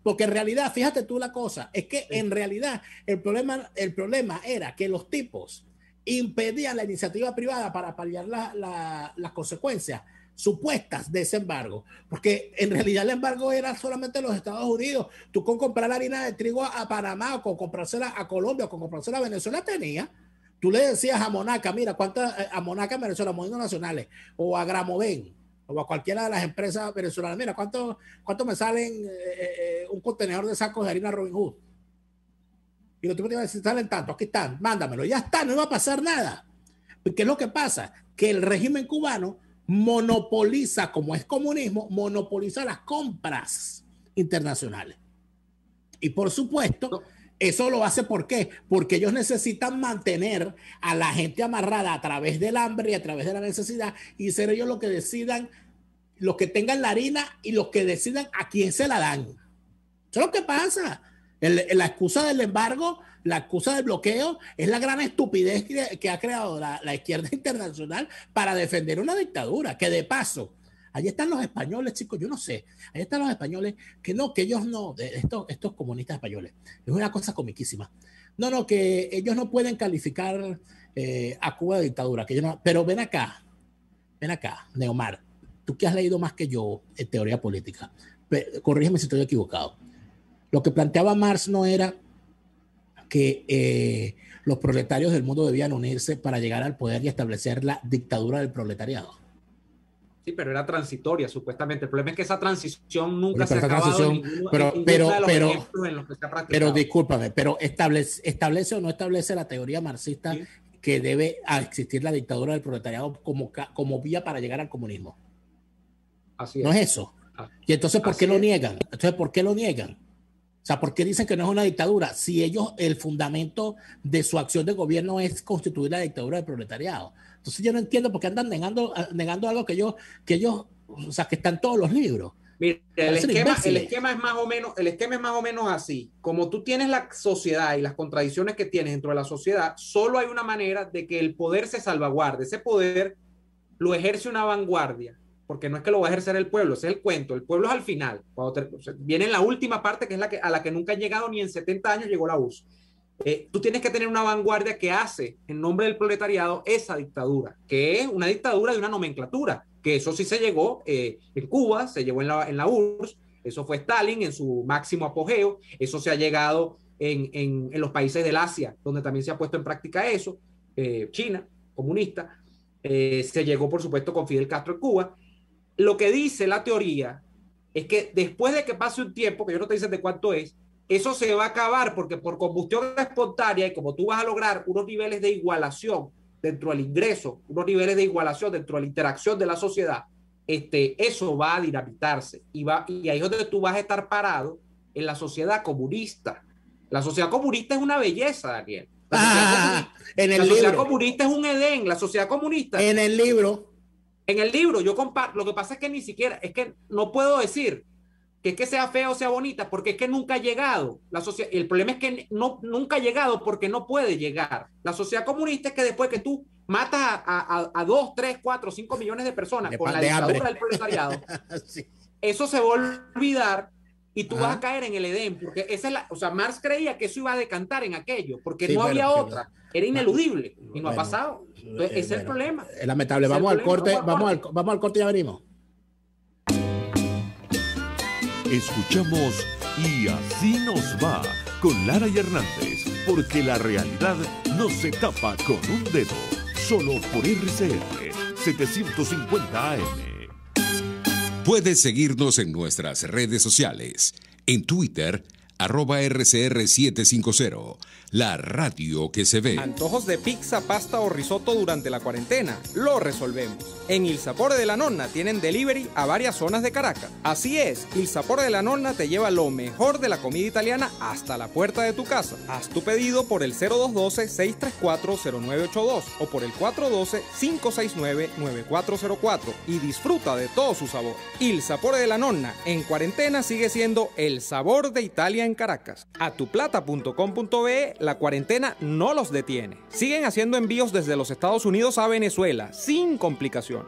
Porque en realidad, fíjate tú la cosa, es que en realidad el problema era que los tipos impedían la iniciativa privada para paliar las consecuencias supuestas de ese embargo, porque en realidad el embargo era solamente en los Estados Unidos. Tú con comprar la harina de trigo a Panamá o con comprársela a Colombia o con comprársela a Venezuela tenía. Tú le decías a Monaca, mira, a Monaca en Venezuela, Molinos Nacionales, o a Gramoven, o a cualquiera de las empresas venezolanas, mira, ¿cuánto me salen un contenedor de sacos de harina Robin Hood? Y los tipos te iban a decir, salen tanto, aquí están, mándamelo, ya está, no iba a pasar nada. ¿Qué es lo que pasa? Que el régimen cubano monopoliza, como es comunismo, monopoliza las compras internacionales. Y por supuesto, eso lo hace ¿por qué? Porque ellos necesitan mantener a la gente amarrada a través del hambre y a través de la necesidad, y ser ellos los que decidan, los que tengan la harina y los que decidan a quién se la dan. Eso es lo que pasa. La excusa del embargo, la excusa del bloqueo es la gran estupidez que ha creado la izquierda internacional para defender una dictadura, que de paso, ahí están los españoles, chicos, yo no sé, ahí están los españoles, que ellos no, estos comunistas españoles, es una cosa comiquísima, que ellos no pueden calificar a Cuba de dictadura, que ellos no, pero ven acá, Neomar, tú que has leído más que yo en teoría política, corrígeme si estoy equivocado. Lo que planteaba Marx no era que los proletarios del mundo debían unirse para llegar al poder y establecer la dictadura del proletariado. Sí, pero era transitoria, supuestamente. El problema es que esa transición nunca se ha acabado en ninguno de los ejemplos en los que se ha practicado. Pero discúlpame, pero establece o no establece la teoría marxista, ¿sí?, que debe existir la dictadura del proletariado como vía para llegar al comunismo. Así es. ¿No es eso? Y entonces, ¿por qué lo niegan? O sea, ¿por qué dicen que no es una dictadura? Si ellos, el fundamento de su acción de gobierno es constituir la dictadura del proletariado. Entonces yo no entiendo por qué andan negando algo que ellos, o sea, que está en todos los libros. Mira, el esquema es más o menos así. Como tú tienes la sociedad y las contradicciones que tienes dentro de la sociedad, solo hay una manera de que el poder se salvaguarde. Ese poder lo ejerce una vanguardia, porque no es que lo va a ejercer el pueblo, ese es el cuento. El pueblo es al final, viene en la última parte, que es a la que nunca han llegado, ni en 70 años llegó la URSS. Tú tienes que tener una vanguardia que hace, en nombre del proletariado, esa dictadura, que es una dictadura de una nomenclatura, que eso sí se llegó en Cuba, se llegó en la URSS, eso fue Stalin en su máximo apogeo, eso se ha llegado en los países del Asia, donde también se ha puesto en práctica eso, China, comunista, se llegó por supuesto con Fidel Castro en Cuba. Lo que dice la teoría es que después de que pase un tiempo, que yo no te dicen de cuánto es, eso se va a acabar, porque por combustión espontánea, y como tú vas a lograr unos niveles de igualación dentro del ingreso, unos niveles de igualación dentro de la interacción de la sociedad, eso va a dinamitarse y ahí es donde tú vas a estar parado en la sociedad comunista. La sociedad comunista es una belleza, Daniel. En el la sociedad libro. comunista es un Edén. La sociedad comunista. En el libro. En el libro, yo comparto. Lo que pasa es que ni siquiera, es que no puedo decir que es que sea fea o sea bonita, porque es que nunca ha llegado. El problema es que nunca ha llegado porque no puede llegar. La sociedad comunista es que después que tú matas a 2, 3, 4, 5 millones de personas con la dictadura del proletariado, sí. Eso se va a olvidar y tú vas a caer en el Edén, porque esa es o sea, Marx creía que eso iba a decantar en aquello, porque sí, no había otra, era ineludible y no ha pasado. Entonces, ese es el problema. Es lamentable. Vamos al corte, vamos al corte y ya venimos. Escuchamos Y así nos va con Lara y Hernández, porque la realidad no se tapa con un dedo, solo por RCR 750 AM. Puedes seguirnos en nuestras redes sociales. En Twitter, @RCR750, la radio que se ve. Antojos de pizza, pasta o risotto durante la cuarentena. Lo resolvemos. En Il Sapore de la Nonna tienen delivery a varias zonas de Caracas. Así es, Il Sapore de la Nonna te lleva lo mejor de la comida italiana hasta la puerta de tu casa. Haz tu pedido por el 0212-634-0982 o por el 412-569-9404 y disfruta de todo su sabor. Il Sapore de la Nonna en cuarentena sigue siendo el sabor de Italia en Caracas. Atuplata.com.be, la cuarentena no los detiene. Siguen haciendo envíos desde los Estados Unidos a Venezuela sin complicaciones.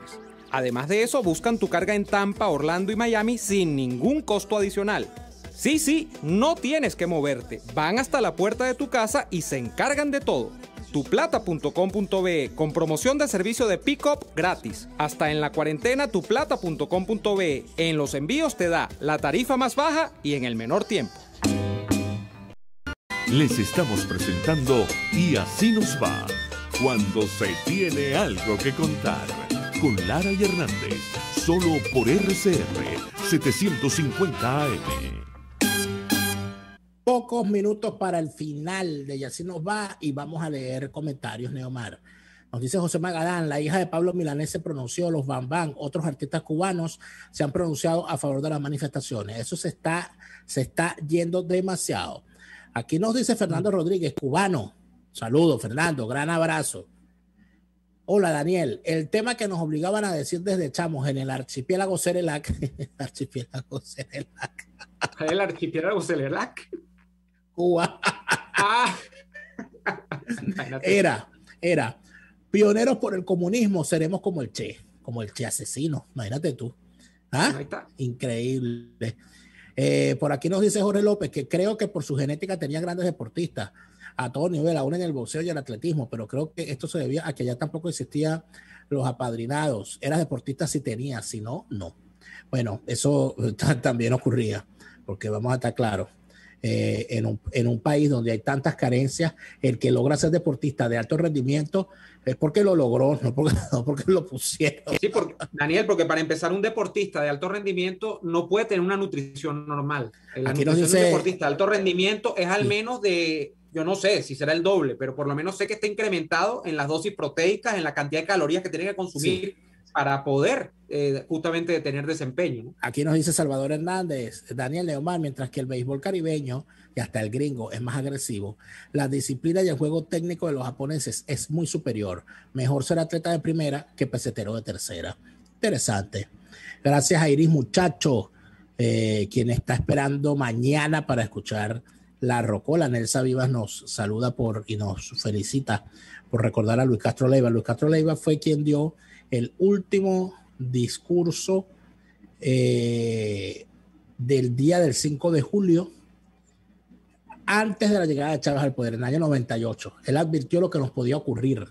Además de eso, buscan tu carga en Tampa, Orlando y Miami sin ningún costo adicional. Sí, no tienes que moverte. Van hasta la puerta de tu casa y se encargan de todo. Tuplata.com.be con promoción de servicio de pick-up gratis. Hasta en la cuarentena tuplata.com.be. En los envíos te da la tarifa más baja y en el menor tiempo. Les estamos presentando Y así nos va, cuando se tiene algo que contar, con Lara y Hernández, solo por RCR 750 AM. Pocos minutos para el final de Y así nos va y vamos a leer comentarios, Neomar. Nos dice José Magadán, la hija de Pablo Milanés se pronunció, los Bam Bam, otros artistas cubanos se han pronunciado a favor de las manifestaciones. Eso se está yendo demasiado. Aquí nos dice Fernando Rodríguez, cubano. Saludos, Fernando, gran abrazo. Hola, Daniel. El tema que nos obligaban a decir desde chamos en el archipiélago Cerelac. El archipiélago Cerelac. Cuba. Era. Pioneros por el comunismo, seremos como el Che asesino. Imagínate tú. Ahí está. Increíble. Por aquí nos dice Jorge López que creo que por su genética tenía grandes deportistas a todo nivel, aún en el boxeo y el atletismo, pero creo que esto se debía a que ya tampoco existían los apadrinados. Eras deportista si tenías, si no, no. Bueno, eso también ocurría, porque vamos a estar claros, en un país donde hay tantas carencias, el que logra ser deportista de alto rendimiento es porque lo logró, no porque lo pusieron. Sí, Daniel, porque para empezar un deportista de alto rendimiento no puede tener una nutrición normal. La nutrición de un deportista de alto rendimiento es al menos de, yo no sé si será el doble, pero por lo menos sé que está incrementado en las dosis proteicas, en la cantidad de calorías que tiene que consumir para poder justamente tener desempeño, ¿no? Aquí nos dice Salvador Hernández, Daniel Neomar, mientras que el béisbol caribeño y hasta el gringo es más agresivo, la disciplina y el juego técnico de los japoneses es muy superior. Mejor ser atleta de primera que pesetero de tercera. Interesante. Gracias a Iris Muchacho, quien está esperando mañana para escuchar La Rocola. Nelsa Vivas nos saluda y nos felicita por recordar a Luis Castro Leiva. Luis Castro Leiva fue quien dio el último discurso del día del 5 de julio, antes de la llegada de Chávez al poder, en el año 98. Él advirtió lo que nos podía ocurrir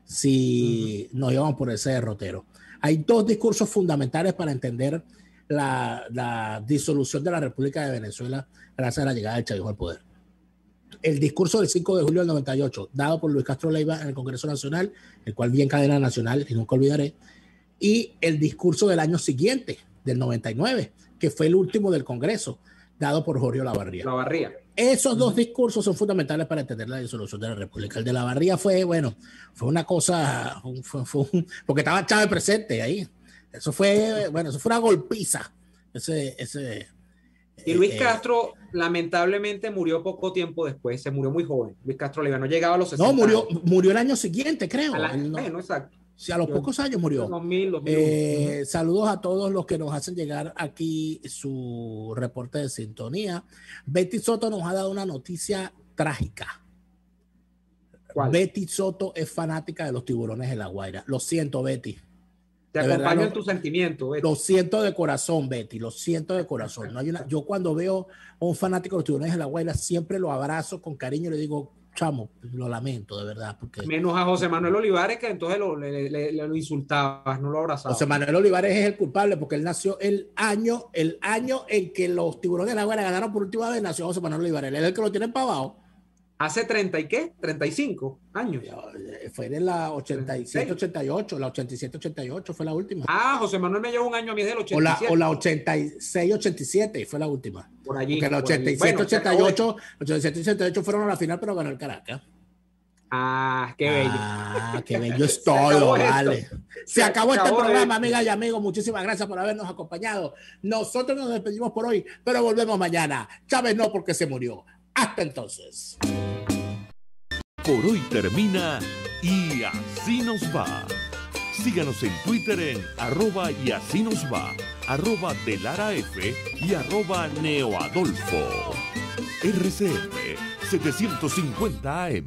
si nos íbamos por ese derrotero. Hay dos discursos fundamentales para entender la disolución de la República de Venezuela gracias a la llegada de Chávez al poder. El discurso del 5 de julio del 98, dado por Luis Castro Leiva en el Congreso Nacional, el cual vi en cadena nacional y nunca olvidaré, y el discurso del año siguiente, del 99, que fue el último del Congreso, dado por Jorge Olavarría. Esos dos discursos son fundamentales para entender la disolución de la República. El de Olavarría fue una cosa, porque estaba Chávez presente ahí. Eso fue una golpiza, ese Y Luis Castro, lamentablemente, murió poco tiempo después. Se murió muy joven. Luis Castro Leiva no llegaba a los 60 No, años. murió el año siguiente, creo. Bueno, exacto. Sí, a los pocos años murió. 2000. Saludos a todos los que nos hacen llegar aquí su reporte de sintonía. Betty Soto nos ha dado una noticia trágica. ¿Cuál? Betty Soto es fanática de los Tiburones de La Guaira. Lo siento, Betty. Te acompaño en tu sentimiento, Betty. Lo siento de corazón, Betty. Lo siento de corazón. No hay yo cuando veo a un fanático de los Tiburones de La Guaira siempre lo abrazo con cariño y le digo, chamo, lo lamento de verdad. Porque menos a José Manuel Olivares, que entonces lo insultabas, no lo abrazabas. José Manuel Olivares es el culpable porque él nació el año en que los Tiburones de La Guaira ganaron por última vez, nació José Manuel Olivares. Él es el que lo tiene para abajo. Hace 30 y qué, 35 años. Fue en la 87, 88, la 87, 88 fue la última. José Manuel me lleva un año a mí del 87. O la 86, 87 fue la última. Por allí. Porque la 87, 88, 87, 88 fueron a la final, pero ganó el Caracas. Qué bello. Qué bello es todo, vale. Se acabó este programa, esto. amigas y amigos. Muchísimas gracias por habernos acompañado. Nosotros nos despedimos por hoy, pero volvemos mañana. Chávez no, porque se murió. Hasta entonces. Por hoy termina Y Así Nos Va. Síganos en Twitter en @y así nos va, @delaraf y @neoadolfo. RCR 750 AM.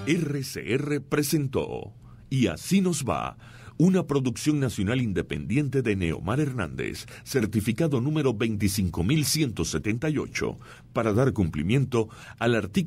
RCR presentó Y Así Nos Va, una producción nacional independiente de Neomar Hernández, certificado número 25178, para dar cumplimiento al artículo